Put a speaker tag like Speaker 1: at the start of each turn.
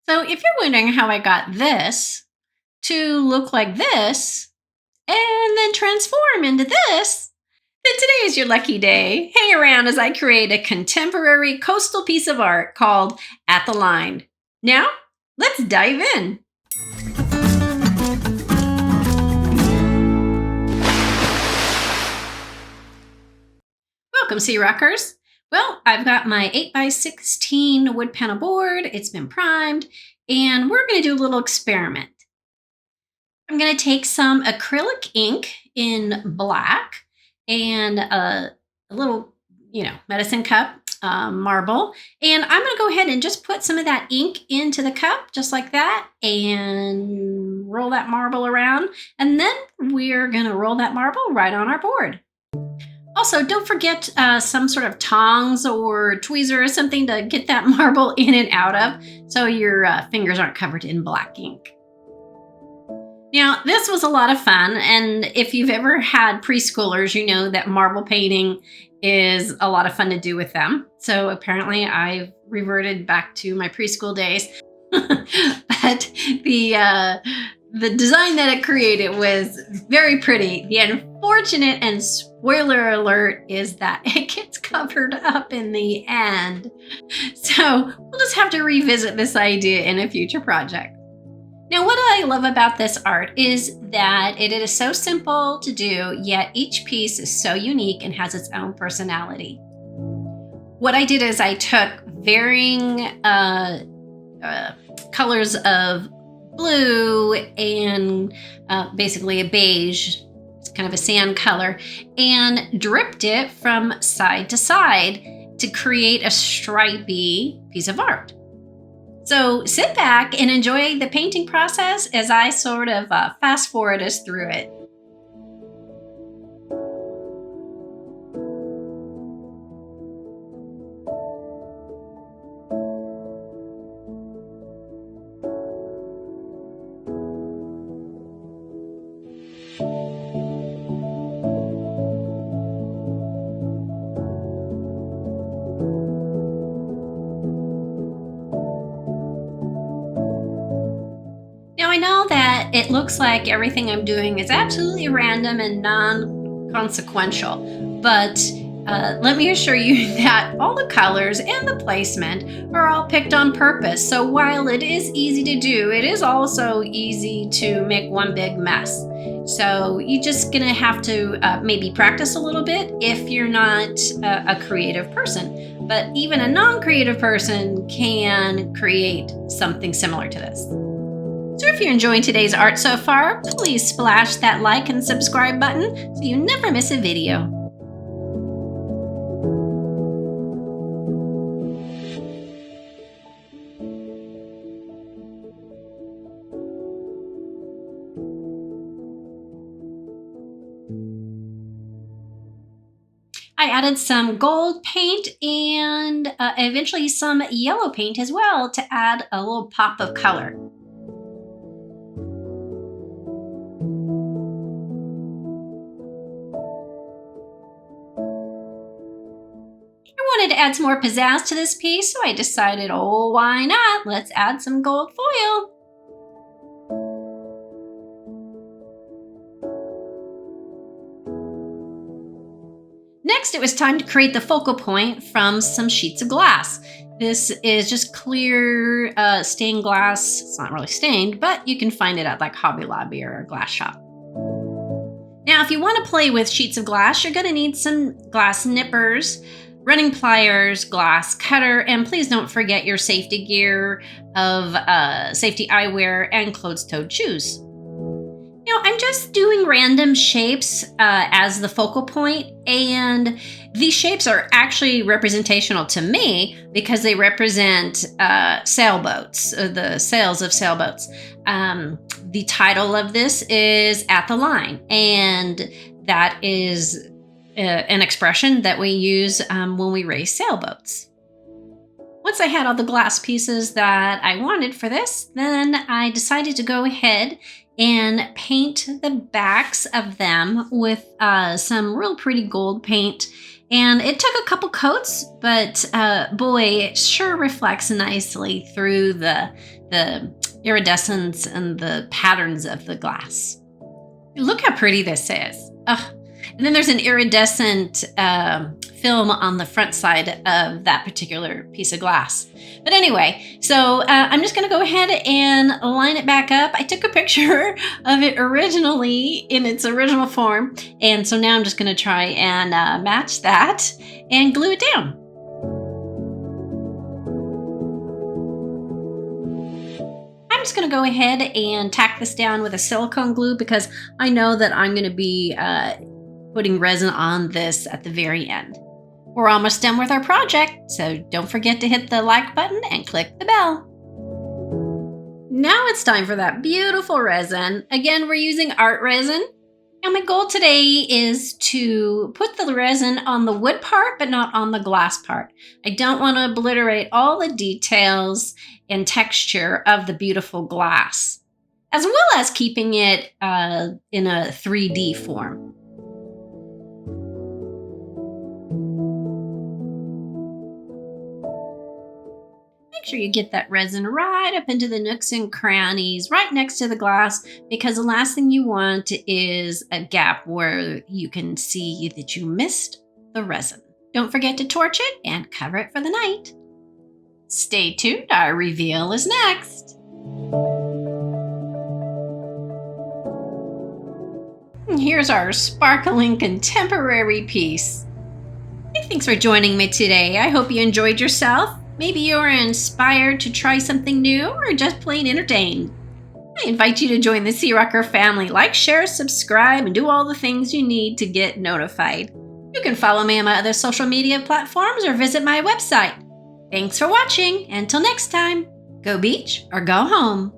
Speaker 1: So if you're wondering how I got this to look like this and then transform into this, then today is your lucky day. Hang around as I create a contemporary coastal piece of art called At the Line. Now, let's dive in. Welcome, SeaRoxxers. Well, I've got my 8x16 wood panel board. It's been primed, and we're going to do a little experiment. I'm going to take some acrylic ink in black and a little, medicine cup marble. And I'm going to go ahead and just put some of that ink into the cup, just like that, and roll that marble around. And then we're going to roll that marble right on our board. Also, don't forget some sort of tongs or tweezer or something to get that marble in and out of so your fingers aren't covered in black ink. Now, this was a lot of fun, and if you've ever had preschoolers, you know that marble painting is a lot of fun to do with them. So apparently I've reverted back to my preschool days. But the design that it created was very pretty. The unfortunate and spoiler alert is that it gets covered up in the end. So we'll just have to revisit this idea in a future project. Now, what I love about this art is that it is so simple to do, yet each piece is so unique and has its own personality. What I did is I took varying colors of blue and basically a beige, it's kind of a sand color, and dripped it from side to side to create a stripy piece of art. So sit back and enjoy the painting process as I sort of fast forward us through it. Now I know that it looks like everything I'm doing is absolutely random and non-consequential, but let me assure you that all the colors and the placement are all picked on purpose. So while it is easy to do, it is also easy to make one big mess. So you're just gonna have to maybe practice a little bit if you're not a creative person. But even a non-creative person can create something similar to this. So if you're enjoying today's art so far, please splash that like and subscribe button so you never miss a video. I added some gold paint and eventually some yellow paint as well to add a little pop of color. I wanted to add some more pizzazz to this piece, so I decided, oh, why not? Let's add some gold foil. Next, it was time to create the focal point from some sheets of glass. This is just clear stained glass. It's not really stained, but you can find it at like Hobby Lobby or a glass shop. Now, if you want to play with sheets of glass, you're going to need some glass nippers, running pliers, glass cutter, and please don't forget your safety gear of safety eyewear and closed-toed shoes. Now, I'm just doing random shapes as the focal point, and these shapes are actually representational to me because they represent sailboats, the sails of sailboats. The title of this is At the Line, and that is an expression that we use when we race sailboats. Once I had all the glass pieces that I wanted for this, then I decided to go ahead and paint the backs of them with some real pretty gold paint And it took a couple coats, but boy, it sure reflects nicely through the iridescence and the patterns of the glass. Look how pretty this is. Ugh. And then there's an iridescent film on the front side of that particular piece of glass. But anyway, so I'm just going to go ahead and line it back up. I took a picture of it originally in its original form. And so now I'm just going to try and match that and glue it down. I'm just going to go ahead and tack this down with a silicone glue because I know that I'm going to be putting resin on this at the very end. We're almost done with our project, so don't forget to hit the like button and click the bell. Now it's time for that beautiful resin. Again, we're using art resin. And my goal today is to put the resin on the wood part, but not on the glass part. I don't want to obliterate all the details and texture of the beautiful glass, as well as keeping it in a 3D form. Make sure you get that resin right up into the nooks and crannies, right next to the glass, because the last thing you want is a gap where you can see that you missed the resin. Don't forget to torch it and cover it for the night. Stay tuned, our reveal is next. And here's our sparkling contemporary piece. Hey, thanks for joining me today. I hope you enjoyed yourself. Maybe you were inspired to try something new or just plain entertained. I invite you to join the SeaRoxx family. Like, share, subscribe, and do all the things you need to get notified. You can follow me on my other social media platforms or visit my website. Thanks for watching. Until next time, go beach or go home.